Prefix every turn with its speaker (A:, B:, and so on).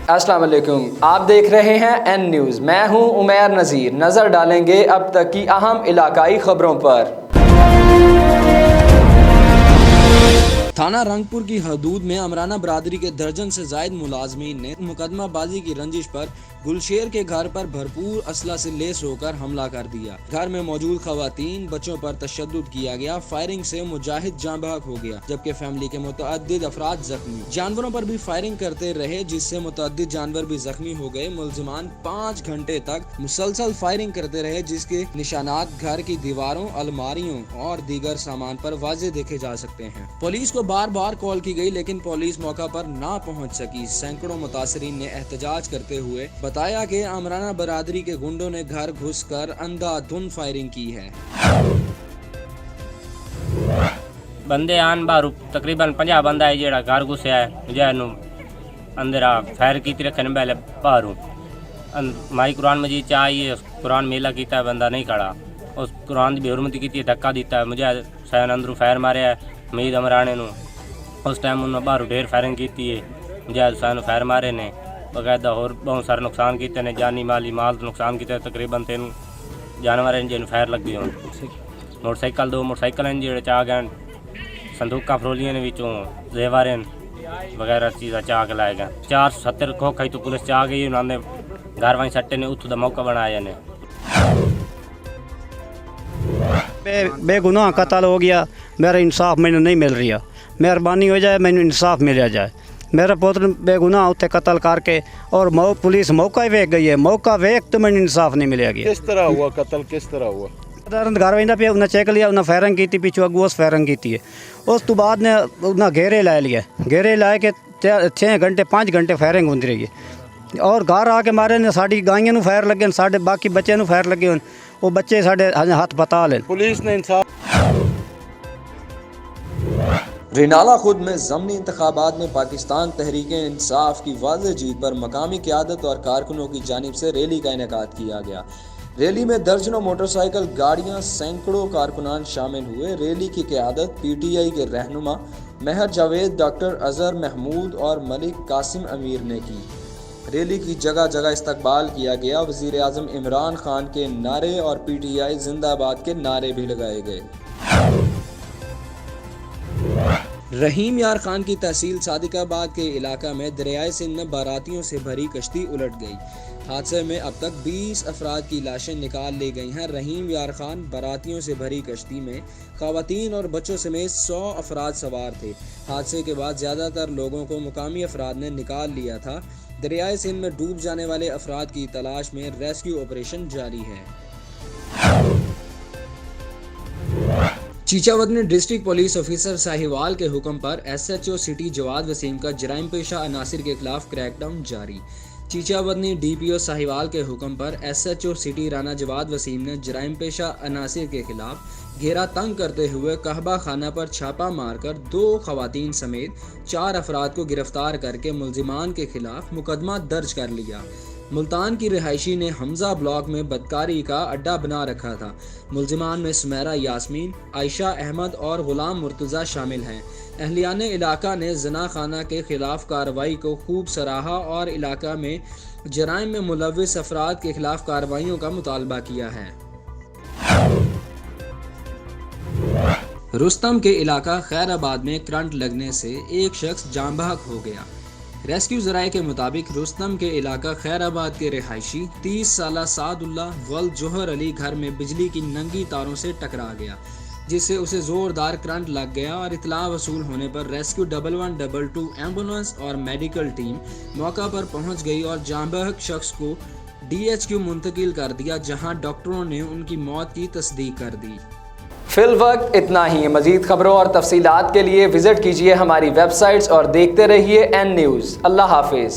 A: अस्सलाम वालेकुम, आप देख रहे हैं एन न्यूज़। मैं हूं उमैर नज़ीर। नज़र डालेंगे अब तक की अहम इलाकाई खबरों पर। थाना रंगपुर की हदूद में अमराना बरादरी के दर्जन से जायद मुलाजमीन ने मुकदमाबाजी की रंजिश पर गुलशेर के घर पर भरपूर असला से लेस होकर हमला कर दिया। घर में मौजूद खवातीन बच्चों पर तशद्दुद किया गया। फायरिंग से मुजाहिद जाँ बहक हो गया, जबकि फैमिली के मुतअद्दिद अफराद जख्मी। जानवरों पर भी फायरिंग करते रहे, जिससे मुतअद्दिद जानवर भी जख्मी हो गए। मुलजिमान 5 घंटे तक मुसलसल फायरिंग करते रहे, जिसके निशानात घर की दीवारों, अलमारियों और दीगर सामान पर वाज़े देखे जा सकते हैं। पुलिस को बार बार कॉल की गई, लेकिन पुलिस मौका पर ना पहुंच सकी। सैकड़ों मुतासरीन ने एहतजाज करते हुए बताया कि अमराना बरादरी के गुंडों ने घर घुसकर अंधाधुंध फायरिंग की है।
B: बंदे आन बाहर तकरीबन 50 बंदा है जेड़ा घर घुसया है जैनू अंदर फायर की रखने पहले बाहरों माई कुरान मजीद चाहिए कुरान मेला किया बंदा नहीं खड़ा उस कुरान की बेहरमती की धक्का दिता है मुझे सैन अंदरों फायर मारे है मीद अमराने उस टाइम उन्होंने बाहरों ढेर फायरिंग की है मुझे सैन फायर मारे ने बकायदा और बहुत सारे नुकसान किए ने जानी माली माल नुकसान किया तकरीबन 3 जानवर हैं जिन फायर लग गई मोटरसाइकिल 2 मोटरसाइकिल हैं जो चाह गए संदूका फरोलियां ने विचों जेवर वगैरह चीज़ा चाह के लाए गए 470 खो खाई तो पुलिस चाह गई उन्होंने घर वहीं सट्टे ने उतों का मौका बनाया ने
C: बेगुनाह कत्ल हो गया। मेरा इंसाफ मैंने नहीं मिल रहा। मेहरबानी हो जाए मैंने इंसाफ मिल जाए। मेरा पुत्र बेगुनाह उत्ते कत्ल करके और पुलिस मौका ही वेख गई है। मौका वेख तो मैंने इंसाफ नहीं मिलेगी।
D: किस तरह हुआ कत्ल किस तरह हुआ?
C: घर वही पे उन्हें चेक लिया उन्हें फायरिंग की पिछू अगू उस फायरिंग की है। उस तो बाद ने उन्हें घेरे ला लिया। घेरे लाए के 6 घंटे 5 घंटे फायरिंग होती रही है और घर आके मारे ने साड़ी गाइयों फायर लगे साढ़े बाकी बच्चे फायर लगे वो बच्चे साढ़े हाथ बता ले।
D: पुलिस ने इंसाफ
A: रिनाला खुद में ज़मनी इंतखाबात में पाकिस्तान तहरीक-ए-इंसाफ की वाज़ेह जीत पर मकामी क़यादत और कारकुनों की जानिब से रैली का इनेकाद किया गया। रैली में दर्जनों मोटरसाइकिल गाड़ियां सैकड़ों कारकुनान शामिल हुए। रैली की क़यादत PTI के रहनुमा महर जावेद, डॉक्टर अजहर महमूद और मलिक कासिम अमीर ने की। रैली की जगह जगह इस्तकबाल किया गया। वज़ीर आज़म इमरान खान के नारे और PTI जिंदाबाद के नारे भी लगाए गए। रहीम यार खान की तहसील सादिकाबाद के इलाका में दरियाए सिंध में बारातियों से भरी कश्ती उलट गई। हादसे में अब तक 20 अफराद की लाशें निकाल ली गई हैं। रहीम यार खान बारातियों से भरी कश्ती में खवातीन और बच्चों समेत 100 अफराद सवार थे। हादसे के बाद ज़्यादातर लोगों को मुकामी अफराद ने निकाल लिया था। दरियाए सिंध में डूब जाने वाले अफराद की तलाश में रेस्क्यू ऑपरेशन जारी है। चीचावदनी डिस्ट्रिक्ट पुलिस ऑफिसर साहिवाल के हुक्म पर SHO सिटी जवाद वसीम का जराइम पेशा अनासिर के खिलाफ क्रैकडाउन जारी। चीचावदनी DPO साहिवाल के हुक्म पर SHO सिटी राना जवाद वसीम ने जराइम पेशा अनासिर के खिलाफ घेरा तंग करते हुए कहबा खाना पर छापा मारकर 2 खवातीन समेत 4 अफराद को गिरफ्तार करके मुलजिमान के खिलाफ मुकदमा दर्ज कर लिया। मुल्तान की रिहायशी ने हमजा ब्लॉक में बदकारी का अड्डा बना रखा था। मुलजिमान में सुमेरा यास्मीन, आयशा अहमद और गुलाम मुर्तज़ा शामिल हैं। अहलियाने इलाका ने जना खाना के खिलाफ कार्रवाई को खूब सराहा और इलाका में जराइम में मुलव्विस अफराद के खिलाफ कार्रवाइयों का मुतालबा किया है। रुस्तम के इलाका खैराबाद में करंट लगने से एक शख्स जाँ बहक हो गया। रेस्क्यू ज़राए के मुताबिक रुस्तम के इलाका खैराबाद के रिहायशी 30 साला सादुल्ला वल जोहर अली घर में बिजली की नंगी तारों से टकरा गया, जिससे उसे ज़ोरदार करंट लग गया और इतला वसूल होने पर रेस्क्यू 1122 एम्बुलेंस और मेडिकल टीम मौका पर पहुंच गई और जाँ बहक शख्स को DHQ मुंतकिल कर दिया, जहां डॉक्टरों ने उनकी मौत की तस्दीक कर दी। फिल वक्त इतना ही। मज़ीद खबरों और तफसीलात के लिए विज़िट कीजिए हमारी वेबसाइट्स और देखते रहिए एन न्यूज़। अल्लाह हाफिज़।